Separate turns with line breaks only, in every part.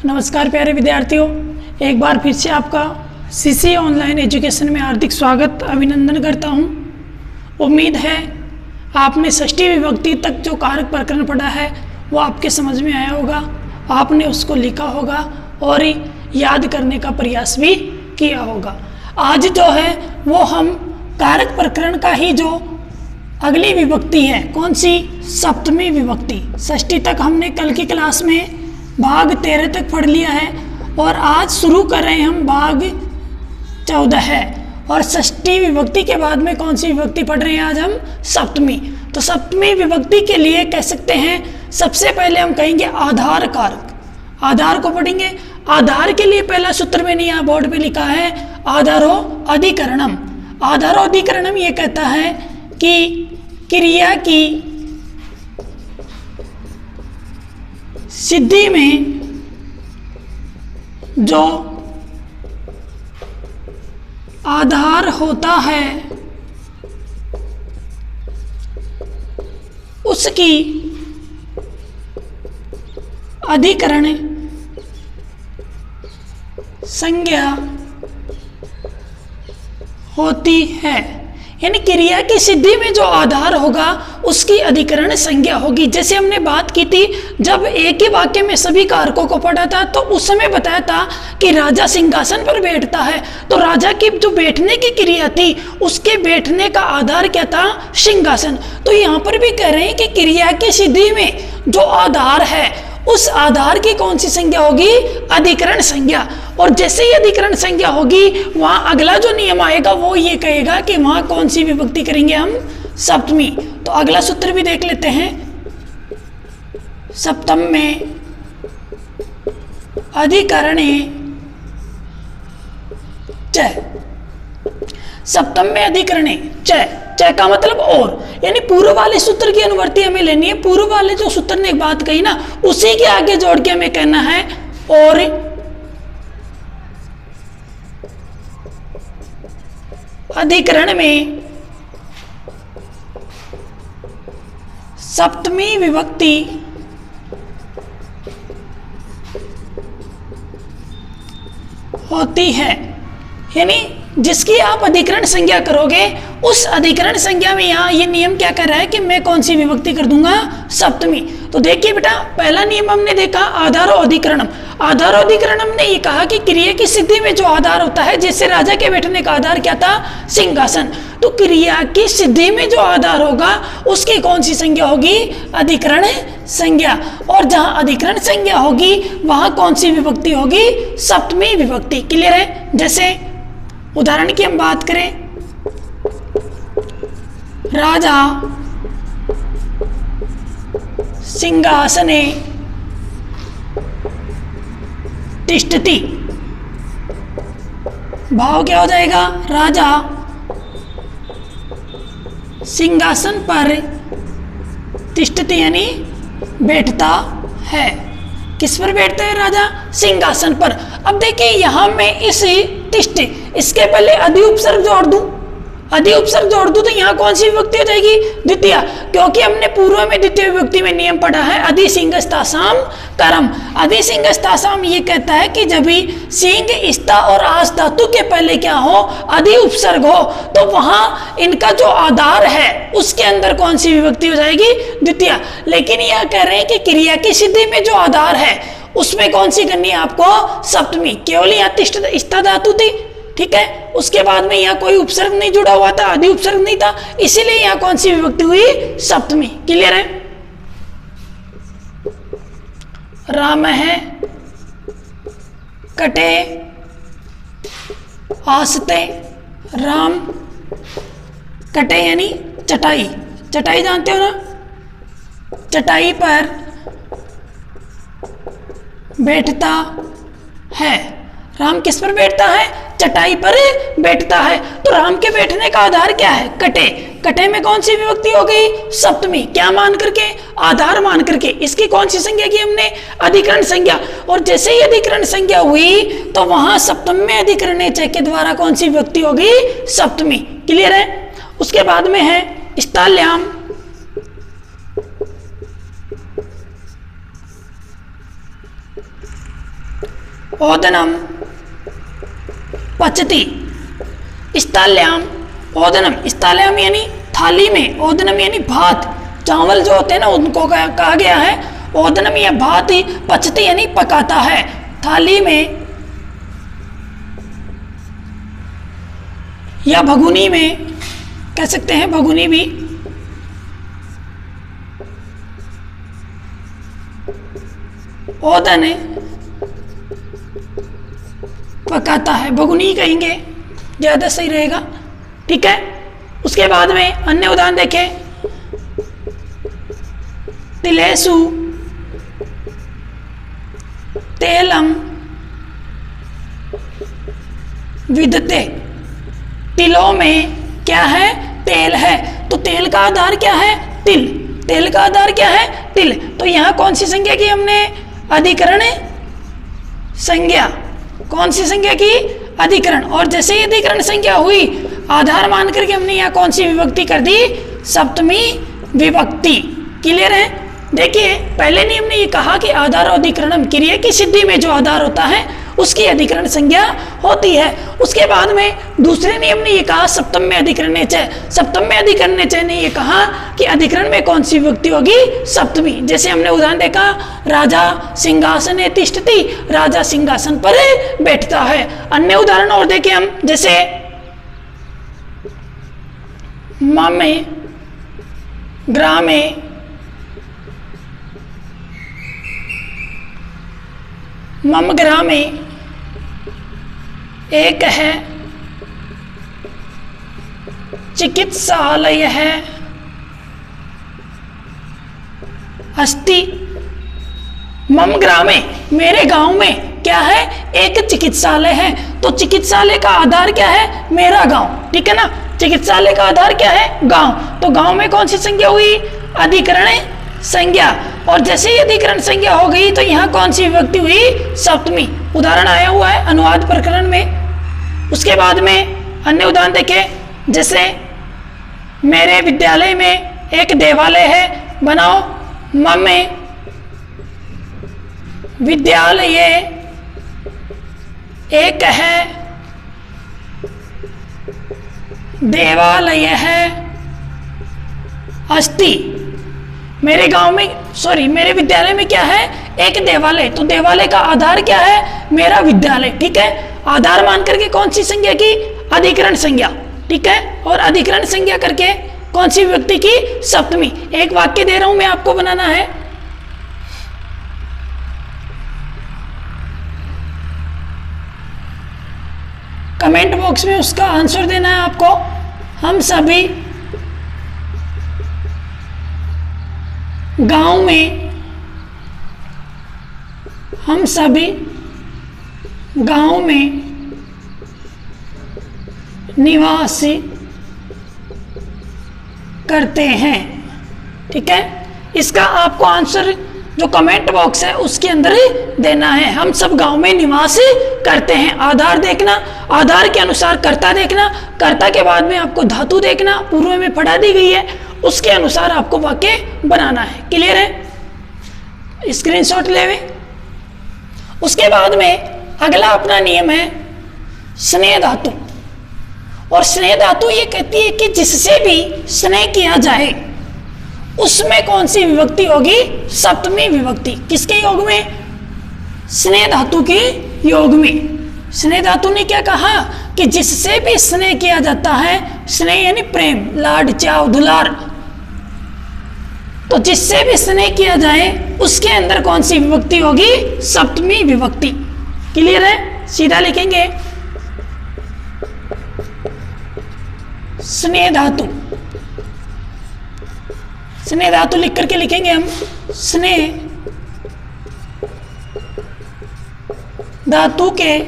नमस्कार प्यारे विद्यार्थियों, एक बार फिर से आपका सीसी ऑनलाइन एजुकेशन में हार्दिक स्वागत अभिनंदन करता हूं। उम्मीद है आपने षष्ठी विभक्ति तक जो कारक प्रकरण पढ़ा है वो आपके समझ में आया होगा, आपने उसको लिखा होगा और याद करने का प्रयास भी किया होगा। आज जो है वो हम कारक प्रकरण का ही जो अगली विभक्ति है, कौन सी, सप्तमी विभक्ति। षष्ठी तक हमने कल की क्लास में भाग 13 तक पढ़ लिया है और आज शुरू कर रहे हैं हम भाग 14 है। और षष्ठी विभक्ति के बाद में कौन सी विभक्ति पढ़ रहे हैं आज हम, सप्तमी। तो सप्तमी विभक्ति के लिए कह सकते हैं सबसे पहले हम कहेंगे आधार कारक। आधार को पढ़ेंगे। आधार के लिए पहला सूत्र मैंने यहाँ बोर्ड पे लिखा है, आधारो अधिकरणम। आधारो अधिकरणम ये कहता है कि क्रिया की सिद्धि में जो आधार होता है उसकी अधिकरण संज्ञा होती है। यानी क्रिया की सिद्धि में जो आधार होगा उसकी अधिकरण संज्ञा होगी। जैसे हमने बात की थी जब एक ही वाक्य में सभी कारकों को पढ़ा था, तो उस समय बताया था कि राजा सिंहासन पर बैठता है, तो राजा की जो बैठने की क्रिया थी उसके बैठने का आधार क्या था, सिंहासन। तो यहाँ पर भी कह रहे हैं कि क्रिया की सिद्धि में जो आधार है उस आधार की कौन सी संज्ञा होगी, अधिकरण संज्ञा। और जैसे ही अधिकरण संज्ञा होगी वहां अगला जो नियम आएगा वो ये कहेगा कि वहां कौन सी विभक्ति करेंगे हम, सप्तमी। तो अगला सूत्र भी देख लेते हैं। सप्तम में अधिकरणे च। सप्तम में अधिकरणे च, च का मतलब और, यानी पूर्व वाले सूत्र की अनुवर्ती हमें लेनी है। पूर्व वाले जो सूत्र ने एक बात कही ना, उसी के आगे जोड़ के हमें कहना है और अधिकरण में सप्तमी विभक्ति होती है। यानी जिसकी आप अधिकरण संज्ञा करोगे उस अधिकरण संज्ञा में यहाँ ये नियम क्या कर रहा है कि मैं कौन सी विभक्ति कर दूंगा, सप्तमी। तो देखिए बेटा, पहला नियम हमने देखा आधारो अधिकरणम। आधारो अधिकरणम ने ये कहा कि क्रिया की सिद्धि में जो आधार होता है, जैसे राजा के बैठने का आधार क्या था, सिंहासन। तो क्रिया की सिद्धि में जो आधार होगा उसकी कौन सी संज्ञा होगी, अधिकरण संज्ञा। और जहां अधिकरण संज्ञा होगी वहां कौन सी विभक्ति होगी, सप्तमी विभक्ति। क्लियर है। जैसे उदाहरण की हम बात करें, राजा सिंहासने तिष्ठति। भाव क्या हो जाएगा, राजा सिंहासन पर तिष्ठति यानी बैठता है। किस पर बैठता है राजा, सिंहासन पर। अब देखिए यहां मैं इस तिष्ठ, इसके पहले अधि उपसर्ग जोड़ दूं, अधि उपसर्ग जोड़ दूं तो यहाँ कौन सी विभक्ति हो जाएगी, द्वितीय। क्योंकि हमने पूर्व में द्वितीय विभक्ति में नियम पढ़ा है अधि सिंहस्तासाम करम। अधि सिंहस्तासाम ये कहता है कि जब भी सिंह, स्ता और आस धातु के पहले क्या हो, अधि उपसर्ग हो, तो वहां इनका जो आधार है उसके अंदर कौन सी विभक्ति हो जाएगी, द्वितीय। लेकिन यह कह रहे हैं कि क्रिया की सिद्धि में जो आधार है उसमें कौन सी करनी है आपको, सप्तमी। केवल यहाँ तिष्ठ स्था धातु थी, ठीक है, उसके बाद में यहाँ कोई उपसर्ग नहीं जुड़ा हुआ था, अधि उपसर्ग नहीं था, इसीलिए यहाँ कौन सी विभक्ति हुई, सप्तमी। क्लियर है। राम है कटे आसते। राम कटे यानी चटाई। चटाई जानते हो ना, चटाई पर बैठता है। राम किस पर बैठता है, चटाई पर बैठता है। तो राम के बैठने का आधार क्या है, कटे। कटे में कौन सी विभक्ति हो गई, सप्तमी। क्या मान करके, आधार मान करके। इसकी कौन सी संज्ञा की हमने, अधिकरण संज्ञा। और जैसे ही अधिकरण संज्ञा हुई तो वहां सप्तम में अधिकरण च के द्वारा कौन सी विभक्ति होगी, सप्तमी। क्लियर है। उसके बाद में है स्थाल्याम। ओदनम पचती, स्थाल्याम ओदनम, स्थाल्याम यानी थाली में, ओदनम यानी भात, चावल जो होते हैं ना उनको कहा गया है ओदनम या भात ही, पचती यानी पकाता है, थाली में या भगुनी में कह सकते हैं, भगुनी भी, ओदन पकाता है, भगुनी कहेंगे ज्यादा सही रहेगा। ठीक है, उसके बाद में अन्य उदाहरण देखें, तिलेसु तेलम विदते, तिलों में क्या है, तेल है, तो तेल का आधार क्या है, तिल, तेल का आधार क्या है, तिल। तो यहां कौन सी संज्ञा की हमने, अधिकरण संज्ञा, कौन सी संज्ञा की, अधिकरण, और जैसे ही अधिकरण संज्ञा हुई आधार मान करके हमने यहाँ कौन सी विभक्ति कर दी, सप्तमी विभक्ति। क्लियर है। देखिए पहले नियम ने ये कहा कि आधार और अधिकरणम, क्रिया की सिद्धि में जो आधार होता है उसकी अधिकरण संज्ञा होती है। उसके बाद में दूसरे नियम ने ये कहा सप्तम में अधिकरण च, सप्तम में अधिकरण च ने ये कहा कि अधिकरण में कौन सी विभक्ति होगी, सप्तमी। जैसे हमने उदाहरण देखा, राजा सिंहासने तिष्ठति, राजा सिंहासन पर बैठता है। अन्य उदाहरण और देखें हम, जैसे ममे ग्रामे मम ग्रामे एक है चिकित्सालय है अस्ति, मम ग्रामे मेरे गांव में क्या है, एक चिकित्सालय है। तो चिकित्सालय का आधार क्या है, मेरा गांव। ठीक है ना, चिकित्सालय का आधार क्या है, गांव। तो गांव में कौन सी संज्ञा हुई, अधिकरण संज्ञा, और जैसे ही अधिकरण संज्ञा हो गई तो यहाँ कौन सी विभक्ति हुई, सप्तमी। उदाहरण आया हुआ है अनुवाद प्रकरण में। उसके बाद में अन्य उदाहरण देखें, जैसे मेरे विद्यालय में एक देवालय है, बनाओ ममे विद्यालय एक है देवालय है अस्ति। मेरे गांव में, सॉरी मेरे विद्यालय में क्या है, एक देवालय। तो देवालय का आधार क्या है, मेरा विद्यालय। ठीक है, आधार मान करके कौन सी संज्ञा की, अधिकरण संज्ञा। ठीक है, और अधिकरण संज्ञा करके कौन सी विभक्ति की, सप्तमी। एक वाक्य दे रहा हूं मैं, आपको बनाना है। कमेंट बॉक्स में उसका आंसर देना है आपको। हम सभी गांव में, हम सभी गांव में निवास करते हैं। ठीक है, इसका आपको आंसर जो कमेंट बॉक्स है उसके अंदर ही देना है। हम सब गांव में निवास करते हैं। आधार देखना, आधार के अनुसार कर्ता देखना, कर्ता के बाद में आपको धातु देखना, पूर्व में पढ़ा दी गई है, उसके अनुसार आपको वाक्य बनाना है। क्लियर है, स्क्रीनशॉट लेवे। उसके बाद में अगला अपना नियम है स्नेह धातु। और स्नेह धातु ये कहती है कि जिससे भी स्नेह किया जाए उसमें कौन सी विभक्ति होगी, सप्तमी विभक्ति। किसके योग में, स्नेह धातु के योग में। स्नेह धातु ने क्या कहा कि जिससे भी स्नेह किया जाता है, स्नेह यानी प्रेम, लाड, चाव, दुलार, तो जिससे भी स्नेह किया जाए उसके अंदर कौन सी विभक्ति होगी, सप्तमी विभक्ति। क्लियर है, सीधा लिखेंगे स्नेह धातु। स्नेह धातु लिख करके लिखेंगे हम स्नेह धातु के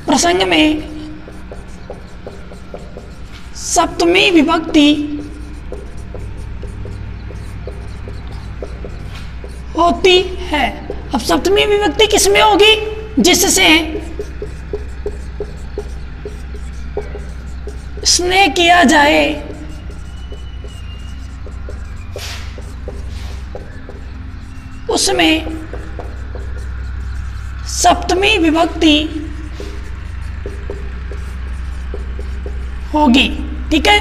प्रसंग में सप्तमी विभक्ति होती है। अब सप्तमी विभक्ति किसमें होगी, जिससे स्नेह किया जाए उसमें सप्तमी विभक्ति होगी। ठीक है,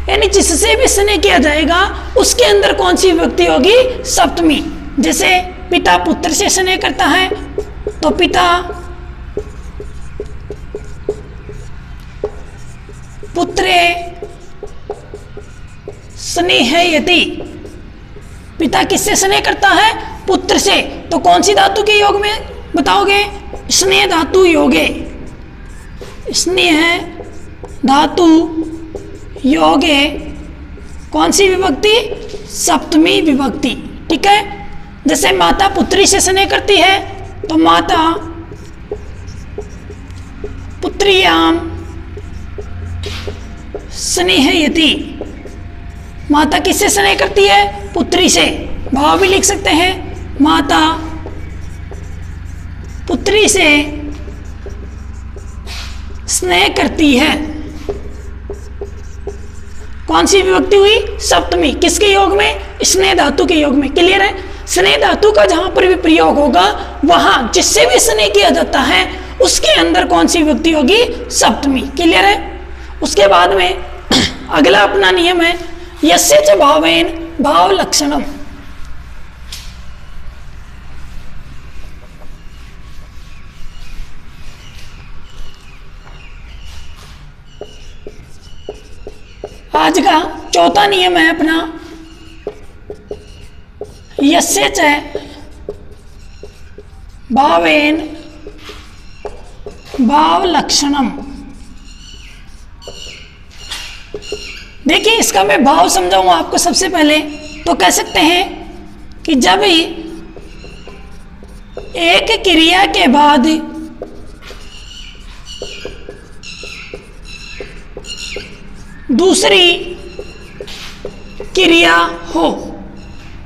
यानी जिससे भी स्नेह किया जाएगा उसके अंदर कौन सी विभक्ति होगी? सप्तमी। जैसे पिता पुत्र से स्नेह करता है तो पिता पुत्रे स्नेहयति। पिता किससे स्नेह करता है? पुत्र से। तो कौन सी धातु के योग में बताओगे? स्नेह धातु योगे। स्नेह धातु योगे कौन सी विभक्ति? सप्तमी विभक्ति। ठीक है, जैसे माता पुत्री से स्नेह करती है तो माता पुत्र्याम स्नेहयति। माता किससे स्नेह करती है? पुत्री से। भाव भी लिख सकते हैं, माता पुत्री से स्नेह करती है। कौन सी विभक्ति हुई? सप्तमी। किसके योग में? स्नेह धातु के योग में। क्लियर है? स्नेह धातु का जहां पर भी प्रयोग होगा वहां जिससे भी स्नेह किया जाता है उसके अंदर कौन सी विभक्ति होगी? सप्तमी। क्लियर है? उसके बाद में अगला अपना नियम है यस्य च भावेन भाव लक्षणम। आज का चौथा नियम है अपना यस्य च भावेन भाव लक्षणम। देखिए इसका मैं भाव समझाऊंगा आपको। सबसे पहले तो कह सकते हैं कि जब एक क्रिया के बाद दूसरी क्रिया हो,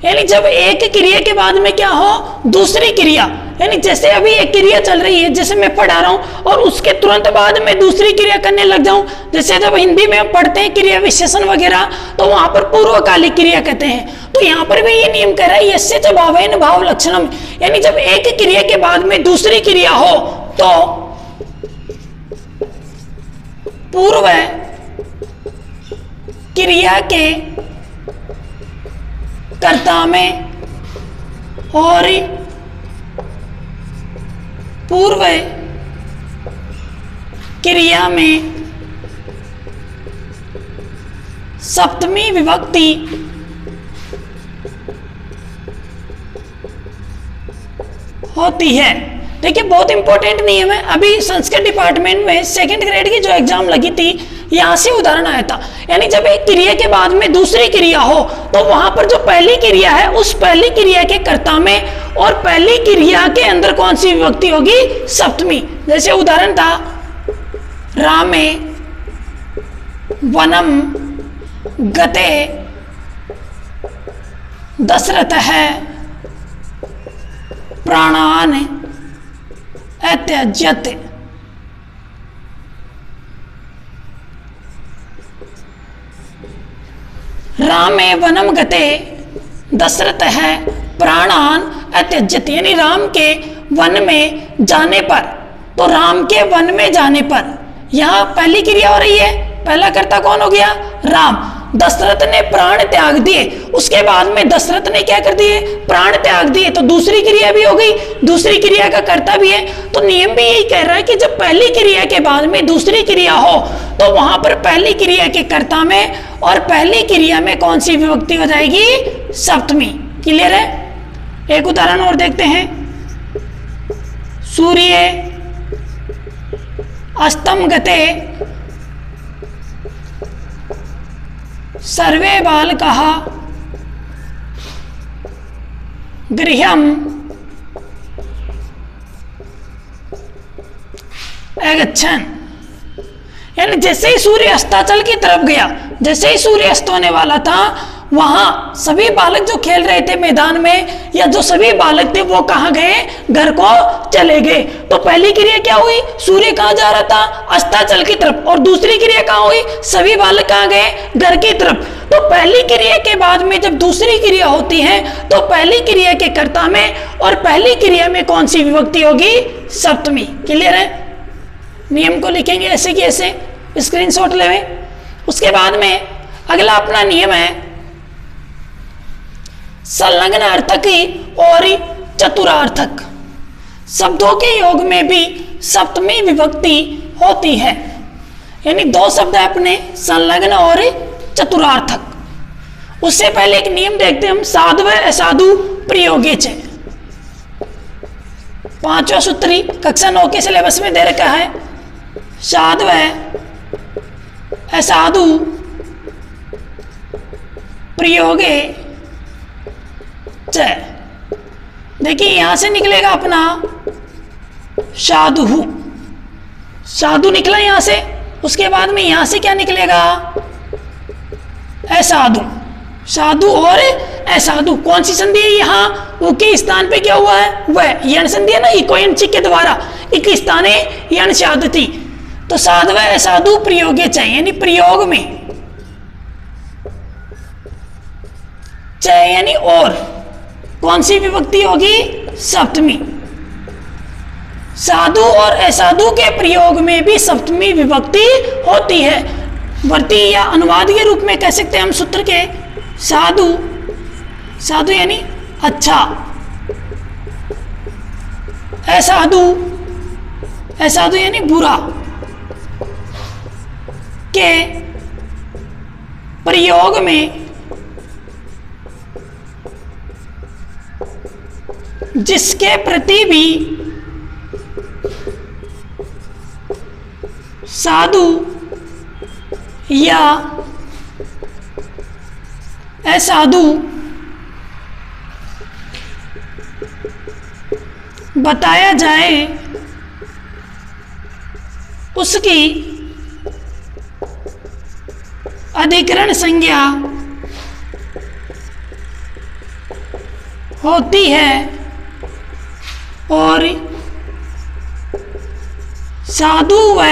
यानी जब एक क्रिया के बाद में क्या हो? दूसरी क्रिया। यानी जैसे अभी एक क्रिया चल रही है, जैसे मैं पढ़ा रहा हूं और उसके तुरंत बाद में दूसरी क्रिया करने लग जाऊं। जैसे जब हिंदी में हम पढ़ते हैं क्रिया विशेषण वगैरह तो वहां पर पूर्वकालिक क्रिया कहते हैं। तो यहां पर भी ये नियम कह रहा है यस्य च भावेन भाव लक्षणम। यानी जब एक क्रिया के बाद में दूसरी क्रिया हो तो पूर्व क्रिया के कर्ता में और पूर्व क्रिया में सप्तमी विभक्ति होती है। देखिए बहुत इंपॉर्टेंट नियम है। अभी संस्कृत डिपार्टमेंट में सेकंड ग्रेड की जो एग्जाम लगी थी यहां से उदाहरण आया था। यानी जब एक क्रिया के बाद में दूसरी क्रिया हो तो वहां पर जो पहली क्रिया है उस पहली क्रिया के कर्ता में और पहली क्रिया के अंदर कौन सी विभक्ति होगी? सप्तमी। जैसे उदाहरण था रामे वनम गते दशरथः प्राणान अत्यजत। रामे वनम गते दशरथः प्राणान अत्यजत। यानी राम के वन में जाने पर, तो राम के वन में जाने पर यहां पहली क्रिया हो रही है। पहला कर्ता कौन हो गया? राम। दशरथ ने प्राण त्याग दिए, उसके बाद में दशरथ ने क्या कर दिए? प्राण त्याग दिए। तो दूसरी क्रिया भी हो गई, दूसरी क्रिया का कर्ता भी है। तो नियम भी यही कह रहा है कि जब पहली क्रिया के बाद में दूसरी क्रिया हो तो वहां पर पहली क्रिया के कर्ता में और पहली क्रिया में कौन सी विभक्ति हो जाएगी? सप्तमी। क्लियर है? एक उदाहरण और देखते हैं। सूर्य अस्तम गते सर्वे बालकाः गृहम् अगच्छन्। यानी जैसे ही सूर्य अस्ताचल की तरफ गया, जैसे ही सूर्य अस्त होने वाला था वहां सभी बालक जो खेल रहे थे मैदान में, या जो सभी बालक थे वो कहाँ गए, घर को चले गए। तो पहली क्रिया क्या हुई, सूर्य कहाँ जा रहा था, अस्ताचल की तरफ। और दूसरी क्रिया कहाँ हुई, सभी बालक कहाँ गए, घर की तरफ। तो पहली क्रिया के बाद में जब दूसरी क्रिया होती है तो पहली क्रिया के कर्ता में और पहली क्रिया में कौन सी विभक्ति होगी, सप्तमी। क्लियर है? नियम को लिखेंगे ऐसे कि ऐसे, स्क्रीनशॉट लेवे। उसके बाद में अगला अपना नियम है संलग्न अर्थक और चतुरार्थक। शब्दों के योग में भी सप्तमी विभक्ति होती है, यानी दो शब्द है अपने, संलग्न और चतुरार्थक। उससे पहले एक नियम देखते हम, साधु असाधु प्रयोगे च। 5वां सूत्री कक्षा 9 के सिलेबस में दे रखा है, साधु असाधु प्रयोगे च। देखिए यहां से निकलेगा अपना साधु, साधु निकला यहां से। उसके बाद में यहां से क्या निकलेगा, असाधु। साधु और असाधु कौन सी संधि है, यहाँ उ के स्थान पे क्या हुआ है, वह यण संधि है ना, इको यंची के द्वारा इक स्थाने यण साधति। तो साधु असाधु प्रयोगे चाहिए, यानी प्रयोग में चाहिए, यानी और कौन सी विभक्ति होगी, सप्तमी। साधु और असाधु के प्रयोग में भी सप्तमी विभक्ति होती है। वर्ती या अनुवाद के रूप में कह सकते हैं हम सूत्र के, साधु, साधु यानी अच्छा, असाधु, असाधु यानी बुरा, के प्रयोग में जिसके प्रति भी साधु या असाधु बताया जाए उसकी अधिकरण संज्ञा होती है और साधु व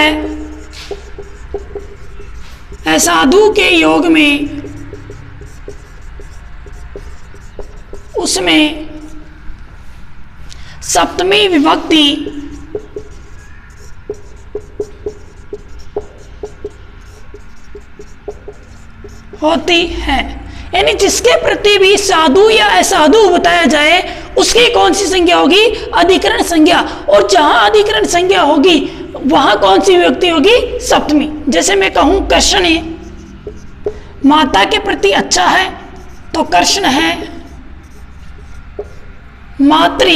असाधु के योग में उसमें सप्तमी विभक्ति होती है। यानी जिसके प्रति भी साधु या असाधु बताया जाए उसकी कौन सी संज्ञा होगी, अधिकरण संज्ञा। और जहां अधिकरण संज्ञा होगी वहां कौन सी विभक्ति होगी, सप्तमी। जैसे मैं कहूं कृष्ण है, माता के प्रति अच्छा है तो कृष्ण है। मातृ,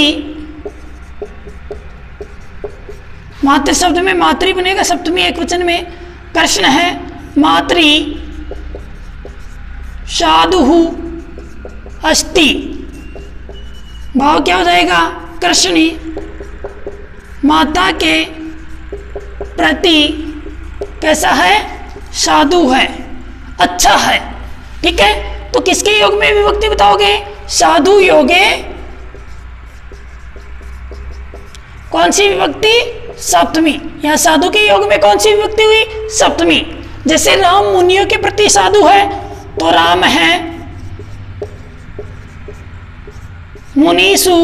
मातृ शब्द में मातृ बनेगा सप्तमी एक वचन में, कृष्ण है। मातृ साधु अस्ति, भाव क्या हो जाएगा, कृष्ण माता के प्रति कैसा है, साधु है, अच्छा है। ठीक है, तो किसके योग में विभक्ति बताओगे, साधु योगे कौन सी विभक्ति, सप्तमी। यहां साधु के योग में कौन सी विभक्ति हुई, सप्तमी। जैसे राम मुनियों के प्रति साधु है तो राम है मुनीषु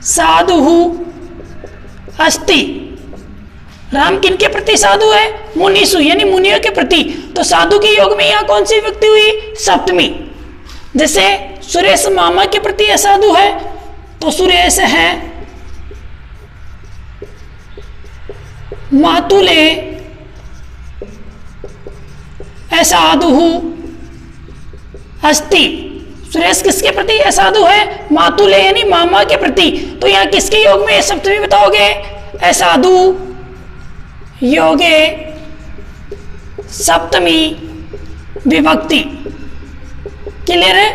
साधु अस्ति। राम किन के प्रति साधु है, मुनीषु यानी मुनियों के प्रति। तो साधु के योग में यहां कौन सी विभक्ति हुई, सप्तमी। जैसे सुरेश मामा के प्रति असाधु है तो सुरेश है मातुले असाधु अस्ति। सुरेश किसके प्रति असाधु है, मातुले यानी मामा के प्रति। तो यहां किसके योग में सप्तमी बताओगे, असाधु योगे सप्तमी विभक्ति। क्लियर है?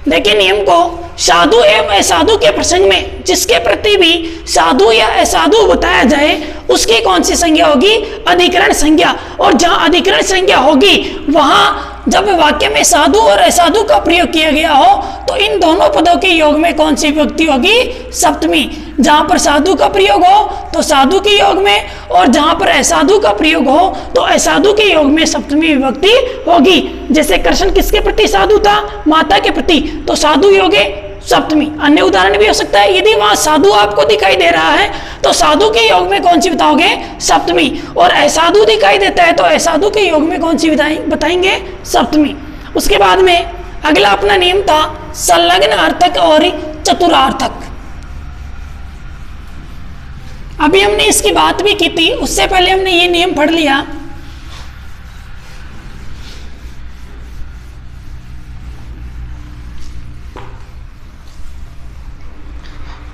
देखिए नियम को, साधु एवं असाधु के प्रसंग में जिसके प्रति भी साधु या असाधु बताया जाए उसकी कौन सी संज्ञा होगी? अधिकरण संज्ञा। और जहां अधिकरण संज्ञा होगी वहां जब वाक्य में साधु और असाधु का प्रयोग किया गया हो तो इन दोनों पदों के योग में कौन सी विभक्ति होगी? सप्तमी। जहां पर साधु का प्रयोग हो तो साधु के योग में, और जहां पर असाधु का प्रयोग हो तो असाधु के योग में सप्तमी विभक्ति होगी। जैसे कृष्ण किसके प्रति साधु था? माता के प्रति, तो साधु योगे सप्तमी। अन्य उदाहरण भी हो सकता है, यदि वहां साधु आपको दिखाई दे रहा है तो साधु के योग में कौन सी बताओगे? सप्तमी। और असाधु दिखाई देता है तो असाधु के योग में कौन सी बताएंगे? सप्तमी। उसके बाद में अगला अपना नियम था संलग्न अर्थक और चतुरार्थक। अभी हमने इसकी बात भी की थी, उससे पहले हमने ये नियम पढ़ लिया।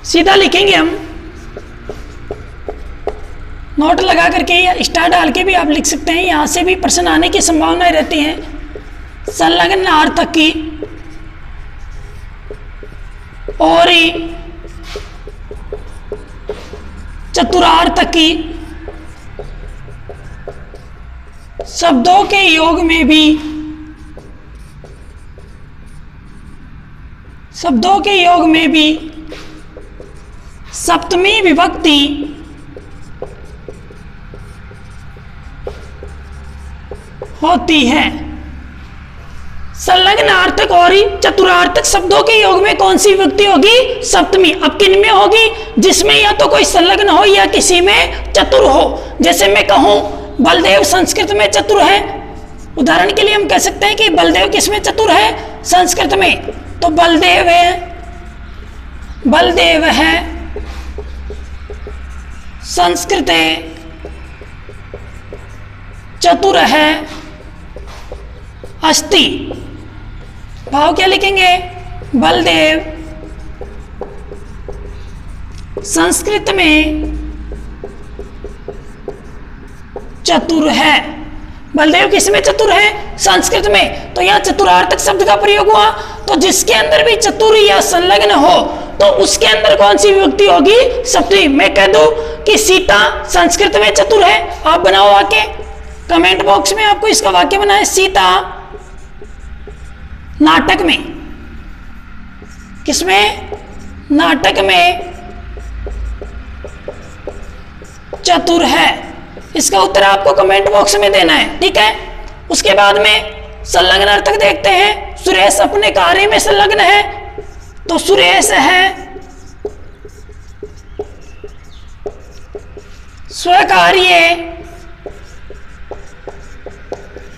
सीधा लिखेंगे हम, नोट लगा करके या स्टार डाल के भी आप लिख सकते हैं, यहां से भी प्रश्न आने की संभावना रहती है। संलग्न अर्थक की और चतुरार्थक की शब्दों के योग में भी सप्तमी विभक्ति होती है। संलग्न अर्थक और चतुरार्थक शब्दों के योग में कौन सी विभक्ति होगी? सप्तमी। अब किन में होगी? जिसमें या तो कोई संलग्न हो या किसी में चतुर हो। जैसे मैं कहूं बलदेव संस्कृत में चतुर है, उदाहरण के लिए हम कह सकते हैं कि बलदेव किसमें चतुर है? संस्कृत में। तो बलदेव है संस्कृत चतुर है अस्ति। भाव क्या लिखेंगे? बलदेव संस्कृत में चतुर है। बलदेव किसमें चतुर है? संस्कृत में। तो यहां चतुरार्थक शब्द का प्रयोग हुआ, तो जिसके अंदर भी चतुर या संलग्न हो तो उसके अंदर कौन सी विभक्ति होगी? सप्तमी। मैं कह दूं कि सीता संस्कृत में चतुर है, आप बनाओ वाक्य, कमेंट बॉक्स में आपको इसका वाक्य बनाए। सीता नाटक में, किसमें? नाटक में चतुर है। इसका उत्तर आपको कमेंट बॉक्स में देना है, ठीक है। उसके बाद में संलग्न अर्थक देखते हैं। सुरेश अपने कार्य में संलग्न है, तो सुरेश है स्वकार्य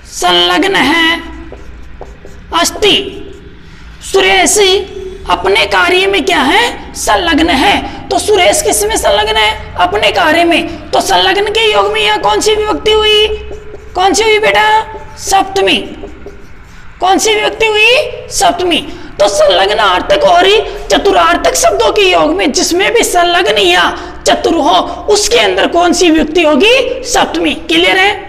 संलग्न है अस्ति। सुरेश अपने कार्य में क्या है? संलग्न है। तो सुरेश किस में संलग्न है? अपने कार्य में। तो संलग्न के योग में यहां कौन सी विभक्ति हुई? कौन सी हुई बेटा? सप्तमी। कौन सी विभक्ति हुई? सप्तमी। तो संलग्न अर्थक और चतुरार्थक शब्दों के योग में जिसमें भी संलग्न या चतुर हो उसके अंदर कौन सी विभक्ति होगी? सप्तमी। क्लियर है?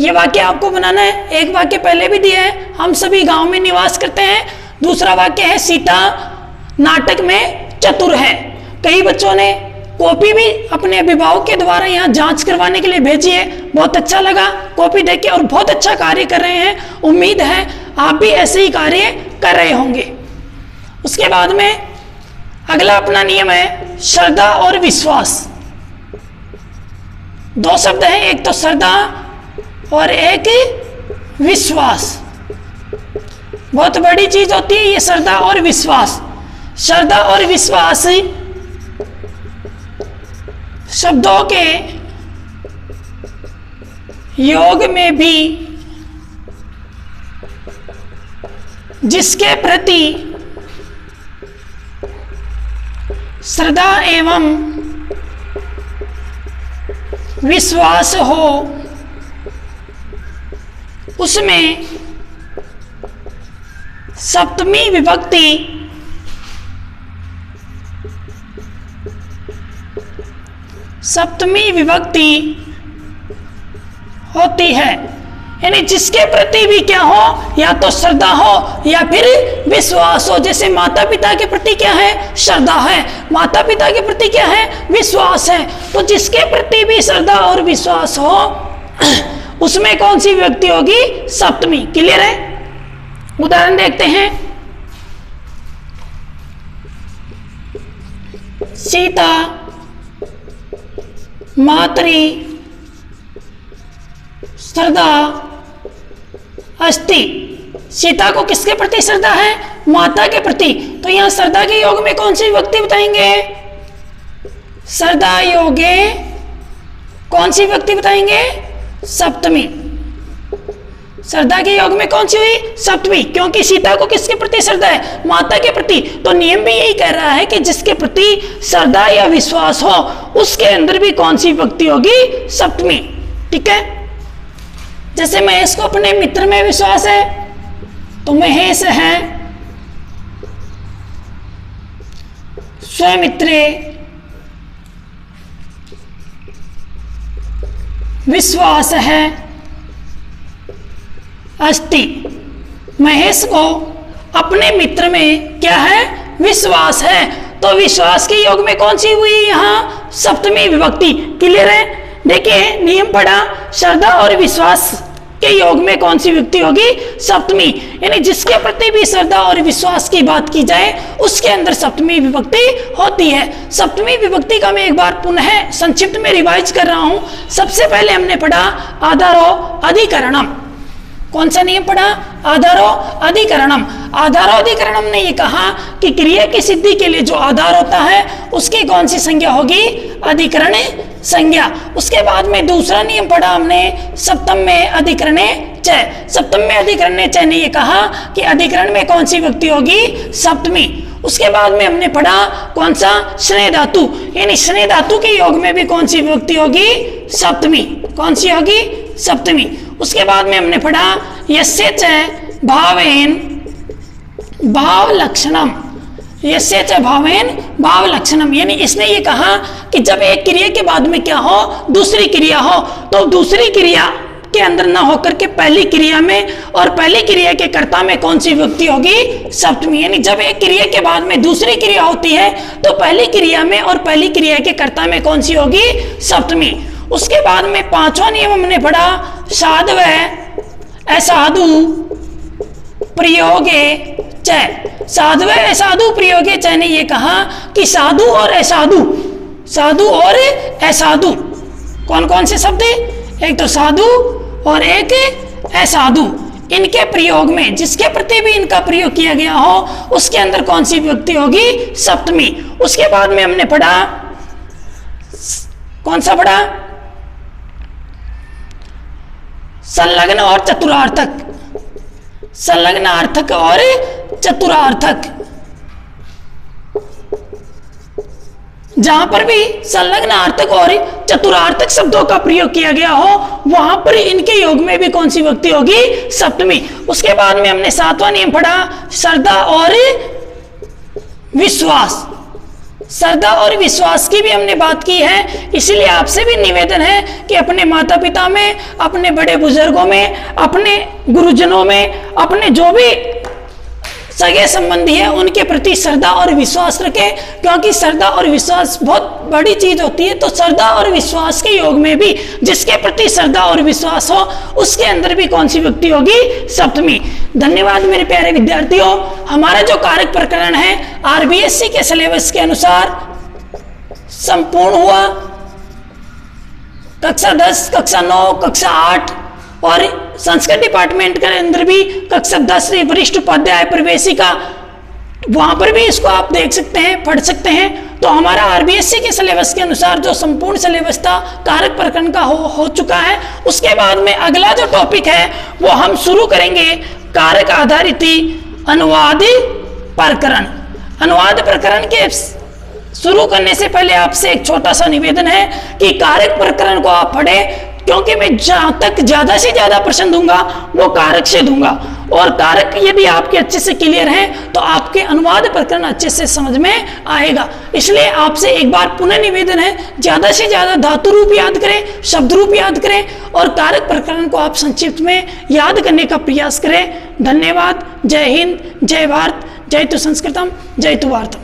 ये वाक्य आपको बनाना है। एक वाक्य पहले भी दिया है, हम सभी गांव में निवास करते हैं। दूसरा वाक्य है सीता नाटक में चतुर है। कई बच्चों ने कॉपी भी अपने अभिभावक के द्वारा यहाँ जांच करवाने के लिए भेजी है, बहुत अच्छा लगा कॉपी देख के, और बहुत अच्छा कार्य कर रहे हैं। उम्मीद है आप भी ऐसे ही कार्य कर रहे होंगे। उसके बाद में अगला अपना नियम है श्रद्धा और विश्वास। दो शब्द हैं, एक तो श्रद्धा और एक विश्वास। बहुत बड़ी चीज होती है ये श्रद्धा और विश्वास। श्रद्धा और विश्वास शब्दों के योग में भी जिसके प्रति श्रद्धा एवं विश्वास हो उसमें सप्तमी विभक्ति होती है। यानी जिसके प्रति भी क्या हो, या तो श्रद्धा हो या फिर विश्वास हो। जैसे माता पिता के प्रति क्या है, श्रद्धा है, माता पिता के प्रति क्या है, विश्वास है। तो जिसके प्रति भी श्रद्धा और विश्वास हो उसमें कौन सी विभक्ति होगी, सप्तमी। क्लियर है। उदाहरण देखते हैं, सीता मातरी श्रद्धा अस्ति। सीता को किसके प्रति श्रद्धा है, माता के प्रति। तो यहां श्रद्धा के योग में कौन सी विभक्ति बताएंगे, श्रद्धा योगे कौन सी विभक्ति बताएंगे, सप्तमी। श्रद्धा के योग में कौन सी हुई, सप्तमी, क्योंकि सीता को किसके प्रति श्रद्धा है, माता के प्रति। तो नियम भी यही कह रहा है कि जिसके प्रति श्रद्धा या विश्वास हो उसके अंदर भी कौन सी विभक्ति होगी, सप्तमी। ठीक है। जैसे महेश को अपने मित्र में विश्वास है तो महेश है स्वमित्रे विश्वास है अस्ति। महेश को अपने मित्र में क्या है, विश्वास है। तो विश्वास के योग में कौन सी हुई, यहां सप्तमी विभक्ति। क्लियर है। देखिए नियम पढ़ा, श्रद्धा और विश्वास के योग में कौन सी विभक्ति होगी, सप्तमी। यानी जिसके प्रति भी श्रद्धा और विश्वास की बात की जाए उसके अंदर सप्तमी विभक्ति होती है। सप्तमी विभक्ति का मैं एक बार पुनः संक्षिप्त में रिवाइज कर रहा हूं। सबसे पहले हमने पढ़ा आधारो अधिकरणम। कौन सा नियम पढ़ा, आधारो अधिकरणम। आधारो अधिकरणम ने ये कहा कि क्रिया की सिद्धि के लिए जो आधार होता है उसकी कौन सी संज्ञा होगी, अधिकरण संज्ञा। उसके बाद में दूसरा नियम पढ़ा हमने सप्तम में अधिकरणे चय। सप्तम में अधिकरणे चय ने ये कहा कि अधिकरण में कौन सी विभक्ति होगी, सप्तमी। उसके बाद में हमने पढ़ा कौन सा, स्नेह धातु, यानी स्नेह धातु के योग में भी कौन सी विभक्ति होगी, सप्तमी। कौन सी होगी, सप्तमी। उसके बाद में हमने पढ़ा यस्य च भावेन भाव लक्षणम। यस्य च भावेन भाव लक्षणम, यानी इसने ये कहा कि जब एक क्रिया के बाद में क्या हो, दूसरी क्रिया हो, तो दूसरी क्रिया के अंदर ना होकर के पहली क्रिया में और पहली क्रिया के कर्ता में कौन सी विभक्ति होगी, सप्तमी। यानी जब एक क्रिया के बाद में दूसरी क्रिया होती है तो पहली क्रिया में और पहली क्रिया के कर्ता में कौन सी होगी, सप्तमी। उसके बाद में पांचवा नियम हमने पढ़ा साधव असाधु प्रयोगे चय। साधव असाधु प्रयोगे चय ने ये कहा कि साधु और असाधु, साधु और असाधु कौन कौन से शब्द, एक तो साधु और एक असाधु, इनके प्रयोग में जिसके प्रति भी इनका प्रयोग किया गया हो उसके अंदर कौन सी विभक्ति होगी, सप्तमी। उसके बाद में हमने पढ़ा कौन सा पढ़ा, संलग्न और चतुरार्थक। संलग्न अर्थक और चतुरार्थक, जहां पर भी संलग्न अर्थक और चतुरार्थक शब्दों का प्रयोग किया गया हो वहां पर इनके योग में भी कौन सी विभक्ति होगी, सप्तमी। उसके बाद में हमने सातवां नियम पढ़ा श्रद्धा और विश्वास। श्रद्धा और विश्वास की भी हमने बात की है, इसलिए आपसे भी निवेदन है कि अपने माता पिता में, अपने बड़े बुजुर्गों में, अपने गुरुजनों में, अपने जो भी सगे संबंधी है उनके प्रति श्रद्धा और विश्वास रखें, क्योंकि श्रद्धा और विश्वास बहुत बड़ी चीज होती है। तो श्रद्धा और विश्वास के योग में भी जिसके प्रति श्रद्धा और विश्वास हो उसके अंदर भी कौन सी विभक्ति होगी, सप्तमी। धन्यवाद मेरे प्यारे विद्यार्थियों। हमारा जो कारक प्रकरण है आरबीएससी के सिलेबस के अनुसार संपूर्ण हुआ। कक्षा 10, कक्षा 9, कक्षा 8 और संस्कृत डिपार्टमेंट के अंदर भी कक्षा 10 से वरिष्ठ उपाध्याय प्रवेशिका, वहां पर भी इसको आप देख सकते हैं, पढ़ सकते हैं। तो हमारा आरबीएससी के सिलेबस के अनुसार जो संपूर्ण सिलेबस था कारक प्रकरण का हो चुका है। उसके बाद में अगला जो टॉपिक है वो हम शुरू करेंगे कारक आधारित अनुवाद प्रकरण। अनुवाद प्रकरण के शुरू करने से पहले आपसे एक छोटा सा निवेदन है कि कारक प्रकरण को आप पढ़े, क्योंकि मैं जहां तक ज्यादा से ज्यादा प्रश्न दूंगा वो कारक से दूंगा और कारक यदि आपके अच्छे से क्लियर हैं तो आपके अनुवाद प्रकरण अच्छे से समझ में आएगा। इसलिए आपसे एक बार पुनः निवेदन है, ज़्यादा से ज़्यादा धातु रूप याद करें, शब्द रूप याद करें और कारक प्रकरण को आप संक्षिप्त में याद करने का प्रयास करें। धन्यवाद। जय हिंद, जय भारत, जय तु संस्कृतम, जय तु भारतम।